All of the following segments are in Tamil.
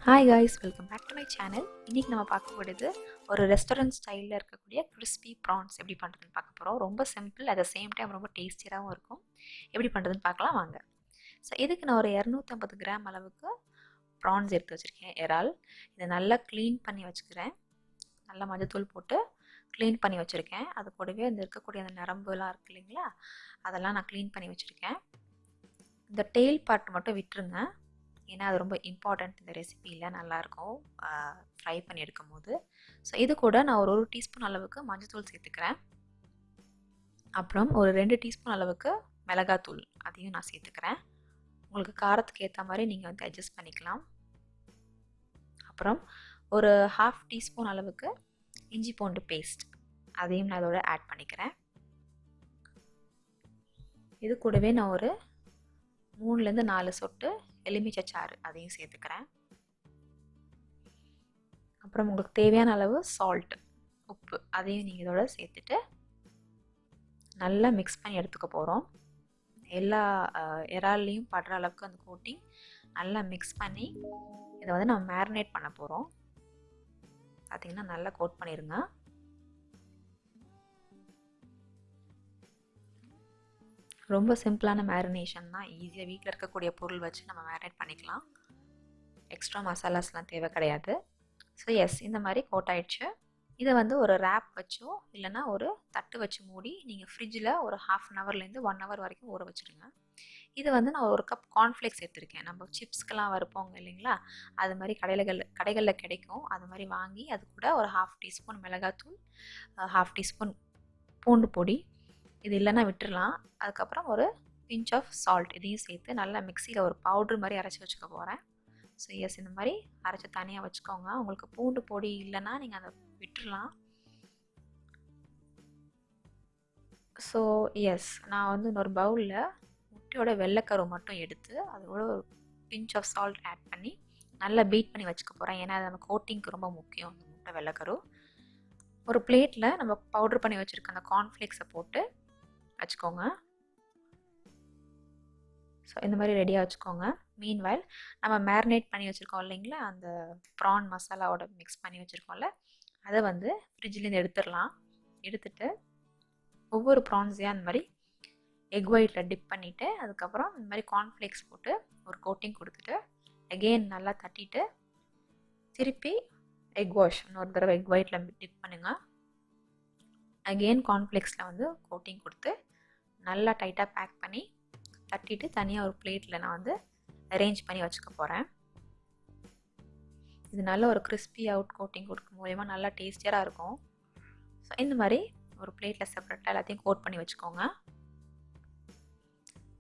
Hi guys, welcome back to my channel. இன்றைக்கி நம்ம பார்க்க போகிறது ஒரு ரெஸ்டாரண்ட் ஸ்டைலில் இருக்கக்கூடிய கிறிஸ்பி ப்ரான்ஸ் எப்படி பண்ணுறதுன்னு பார்க்க போகிறோம். ரொம்ப simple, at the same time ரொம்ப டேஸ்டியாகவும் இருக்கும். எப்படி பண்ணுறதுன்னு பார்க்கலாம் வாங்க. ஸோ இதுக்கு நான் ஒரு 250 கிராம் அளவுக்கு ப்ரான்ஸ் எடுத்து வச்சுருக்கேன், இறால். இதை நல்லா க்ளீன் பண்ணி வச்சுக்கிறேன். நல்லா மஞ்சத்தூள் போட்டு க்ளீன் பண்ணி வச்சுருக்கேன். அது கூடவே அந்த இருக்கக்கூடிய அந்த நரம்புலாம் இருக்குது இல்லைங்களா, அதெல்லாம் நான் க்ளீன் பண்ணி வச்சுருக்கேன். இந்த டெயில் பார்ட் மட்டும் விட்டுருங்க, ஏன்னா அது ரொம்ப இம்பார்ட்டண்ட் இந்த ரெசிபியில், நல்லாயிருக்கும் ஃப்ரை பண்ணி எடுக்கும் போது. ஸோ இது கூட நான் ஒரு டீஸ்பூன் அளவுக்கு மஞ்சத்தூள் சேர்த்துக்கிறேன். அப்புறம் ஒரு 2 டீஸ்பூன் அளவுக்கு மிளகாத்தூள், அதையும் நான் சேர்த்துக்கிறேன். உங்களுக்கு காரத்துக்கு ஏற்ற மாதிரி நீங்கள் வந்து அட்ஜஸ்ட் பண்ணிக்கலாம். அப்புறம் ஒரு 1/2 டீஸ்பூன் அளவுக்கு இஞ்சி பூண்டு பேஸ்ட், அதையும் நான் இதோட ஆட் பண்ணிக்கிறேன். இது கூடவே நான் ஒரு 3லேருந்து 4 சொட்டு எலுமிச்சை சாறு, அதையும் சேர்த்துக்கிறேன். அப்புறம் உங்களுக்கு தேவையான அளவு சால்ட், உப்பு, அதையும் நீங்கள் இதோட சேர்த்துட்டு நல்லா மிக்ஸ் பண்ணி எடுத்துக்க போகிறோம். எல்லா இறால்லையும் படுற அளவுக்கு அந்த கோட்டிங் நல்லா மிக்ஸ் பண்ணி இதை வந்து நம்ம மேரினேட் பண்ண போகிறோம். பார்த்திங்கன்னா நல்லா கோட் பண்ணிடுங்க. ரொம்ப சிம்பிளான மேரினேஷன் தான், ஈஸியாக வீட்டில் இருக்கக்கூடிய பொருள் வச்சு நம்ம மேரினேட் பண்ணிக்கலாம். எக்ஸ்ட்ரா மசாலாஸ்லாம் தேவை கிடையாது. ஸோ எஸ், இந்த மாதிரி கோட் ஆயிடுச்சு. இதை வந்து ஒரு ரேப் வச்சோ இல்லைனா ஒரு தட்டு வச்சு மூடி நீங்கள் ஃப்ரிட்ஜில் ஒரு 1/2 ஹவர்லேருந்து 1 ஹவர் வரைக்கும் ஊற வச்சுடுங்க. இது வந்து நான் ஒரு கப் கார்ன்ஃப்ளேக்ஸ் எடுத்துருக்கேன். நம்ம சிப்ஸ்க்கெலாம் வறுப்போங்க இல்லைங்களா, அது மாதிரி கடைகளில் கிடைக்கும். அது மாதிரி வாங்கி அது கூட ஒரு 1/2 டீஸ்பூன் மிளகாத்தூள், 1/2 டீஸ்பூன் பூண்டு பொடி, இது இல்லைன்னா விட்டுடலாம். அதுக்கப்புறம் ஒரு பிஞ்ச் ஆஃப் சால்ட், இதையும் சேர்த்து நல்லா மிக்சியில் ஒரு பவுட்ரு மாதிரி அரைச்சி வச்சுக்க போகிறேன். ஸோ எஸ், இந்த மாதிரி அரைச்சி தனியாக வச்சுக்கோங்க. உங்களுக்கு பூண்டு பொடி இல்லைன்னா நீங்கள் அதை விட்டுடலாம். ஸோ எஸ், நான் வந்து இன்னொரு பவுலில் முட்டையோட வெள்ளைக்கரு மட்டும் எடுத்து அதோட ஒரு பிஞ்ச் ஆஃப் சால்ட் ஆட் பண்ணி நல்லா பீட் பண்ணி வச்சுக்க போகிறேன். ஏன்னா அது நம்ம கோட்டிங்க்கு ரொம்ப முக்கியம், அந்த முட்டை வெள்ளைக்கரு. ஒரு பிளேட்டில் நம்ம பவுட்ரு பண்ணி வச்சுருக்க அந்த கார்ன்ஃப்ளேக்ஸை போட்டு வச்சுக்கோங்க. ஸோ இந்த மாதிரி ரெடியாக வச்சுக்கோங்க. மீன்வைல் நம்ம மேரினேட் பண்ணி வச்சுருக்கோம் இல்லைங்களா, அந்த ப்ரான் மசாலாவோட மிக்ஸ் பண்ணி வச்சுருக்கோம்ல, அதை வந்து ஃப்ரிட்ஜ்லேருந்து எடுத்துடலாம். எடுத்துட்டு ஒவ்வொரு ப்ரான்ஸையும் அந்த மாதிரி எக் ஒயிட்டில் டிப் பண்ணிவிட்டு அதுக்கப்புறம் இந்த மாதிரி கார்ன்ஃப்ளேக்ஸ் போட்டு ஒரு கோட்டிங் கொடுத்துட்டு அகெயின் நல்லா தட்டிட்டு திருப்பி எக் வாஷ் இன்னொரு தடவை எக் ஒயிட்டில் டிப் பண்ணுங்கள். அகெயின் கார்ன்ஃப்ளேக்ஸில் வந்து கோட்டிங் கொடுத்து நல்லா டைட்டாக பேக் பண்ணி தட்டிட்டு தனியாக ஒரு பிளேட்டில் நான் வந்து அரேஞ்ச் பண்ணி வச்சுக்க போகிறேன். இது நல்ல ஒரு கிறிஸ்பி அவுட் கோட்டிங் கொடுக்கும் மூலயமா நல்லா டேஸ்டியாக இருக்கும். ஸோ இந்த மாதிரி ஒரு பிளேட்டில் செப்பரேட்டாக எல்லாத்தையும் கோட் பண்ணி வச்சுக்கோங்க.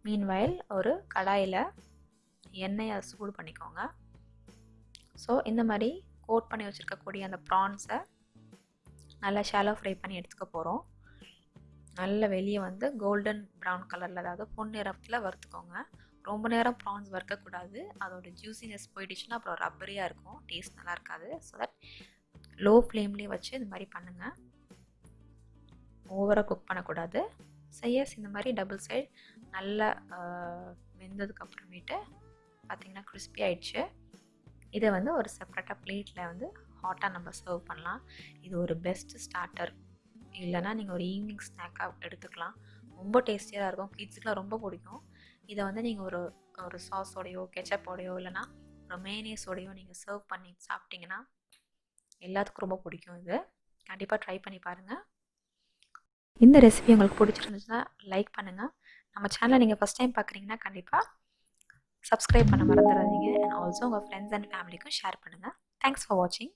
மீன்வைல் ஒரு கடாயில் எண்ணெயை சூடு பண்ணிக்கோங்க. ஸோ இந்த மாதிரி கோட் பண்ணி வச்சுருக்கக்கூடிய அந்த ப்ரான்ஸை நல்லா ஷாலோ ஃப்ரை பண்ணி எடுத்துக்க போகிறோம். நல்ல வெளியே வந்து கோல்டன் ப்ரௌன் கலரில், அதாவது பொன்னிறத்தில் வறுத்துக்கோங்க. ரொம்ப நேரம் ப்ரான்ஸ் வறுக்கக்கூடாது, அதோட ஜூஸினஸ் போயிடுச்சுன்னா அப்புறம் ரப்பரியாக இருக்கும், டேஸ்ட் நல்லா இருக்காது. ஸோ தட் லோ ஃப்ளேம்லேயே வச்சு இந்த மாதிரி பண்ணுங்கள், ஓவராக குக் பண்ணக்கூடாது. எஸ், இந்த மாதிரி டபுள் சைடு நல்லா வெந்ததுக்கப்புறமேட்டு பார்த்திங்கன்னா கிறிஸ்பி ஆயிடுச்சு. இதை வந்து ஒரு செப்பரேட்டாக பிளேட்டில் வந்து ஹாட்டாக நம்ம சர்வ் பண்ணலாம். இது ஒரு பெஸ்ட் ஸ்டார்டர், இல்லைனா நீங்கள் ஒரு ஈவினிங் ஸ்நாக்காக எடுத்துக்கலாம். ரொம்ப டேஸ்டியாக இருக்கும், கிட்ஸுக்குலாம் ரொம்ப பிடிக்கும். இதை வந்து நீங்கள் ஒரு ஒரு சாஸோடையோ கெச்சப்போடையோ இல்லைனா ஒரு மேனேஸோடையோ நீங்கள் சர்வ் பண்ணி சாப்பிட்டிங்கன்னா எல்லாத்துக்கும் ரொம்ப பிடிக்கும். இது கண்டிப்பாக ட்ரை பண்ணி பாருங்கள். இந்த ரெசிபி உங்களுக்கு பிடிச்சிருந்துச்சுன்னா லைக் பண்ணுங்கள். நம்ம சேனலை நீங்கள் ஃபஸ்ட் டைம் பார்க்குறீங்கன்னா கண்டிப்பாக சப்ஸ்கிரைப் பண்ண மறந்துடாதீங்க. அண்ட் ஆல்சோ உங்கள் ஃப்ரெண்ட்ஸ் அண்ட் ஃபேமிலிக்கும் ஷேர் பண்ணுங்கள். தேங்க்ஸ் ஃபார் வாட்சிங்.